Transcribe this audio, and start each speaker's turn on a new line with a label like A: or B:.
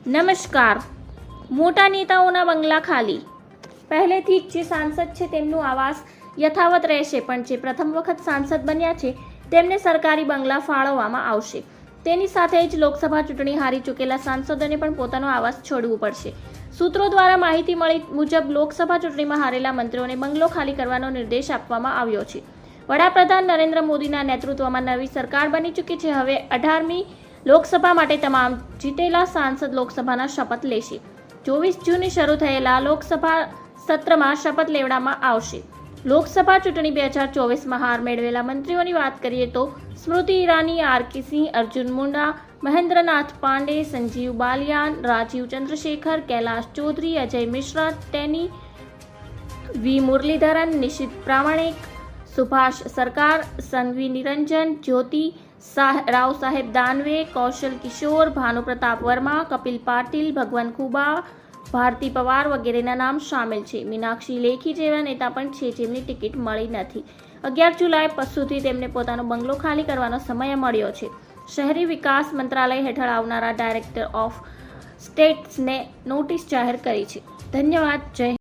A: નમસ્કાર. મોટા નેતાઓના બંગલા ખાલી. પહેલેથી જ જે સાંસદ છે તેમનું આવાસ યથાવત રહેશે, પણ જે પ્રથમ વખત સાંસદ બન્યા છે તેમને સરકારી બંગલા ફાળવવામાં આવશે. તેની સાથે જ લોકસભા ચૂંટણી હારી ચૂકેલા સાંસદોને પણ પોતાનો આવાસ છોડવું પડશે. સૂત્રો દ્વારા માહિતી મળી મુજબ લોકસભા ચૂંટણીમાં હારેલા મંત્રીઓને બંગલો ખાલી કરવાનો નિર્દેશ આપવામાં આવ્યો છે. વડાપ્રધાન નરેન્દ્ર મોદીના નેતૃત્વમાં નવી સરકાર બની ચૂકી છે. હવે 18મી લોકસભા માટે તમામ જીતેલા સાંસદ લોકસભાના શપથ લેશે. 24 જૂને શરૂ થયેલા લોકસભા સત્રમાં શપથ લેવડાવવામાં આવશે. લોકસભા ચૂંટણી 2024માં હાર મેળવેલા મંત્રીઓની વાત કરીએ તો સ્મૃતિ ઈરાની, આર.કે. સિંહ, અર્જુન મુંડા, મહેન્દ્રનાથ પાંડે, સંજીવ બાલિયાન, રાજીવ ચંદ્રશેખર, કૈલાશ ચૌધરી, અજય મિશ્રા, ટેની, વી. મુરલીધરન, નિશિત પ્રામાણિક, સુભાષ સરકાર, સંઘવી નિરંજન, જ્યોતિ રાવ સાહેબ દાનવે, કૌશલ કિશોર, ભાનુ પ્રતાપ વર્મા, કપિલ પાટીલ, ભગવાન ખુબા, ભારતી પવાર વગેરેના નામ સામેલ છે. મીનાક્ષી લેખી જેવા નેતા પણ છે જેમની ટિકિટ મળી નથી. 11 જુલાઈ સુધી તેમને પોતાનો બંગલો ખાલી કરવાનો સમય મળ્યો છે. શહેરી વિકાસ મંત્રાલય હેઠળ આવનારા ડાયરેક્ટર ઓફ સ્ટેટ્સને નોટિસ જાહેર કરી છે. ધન્યવાદ. જય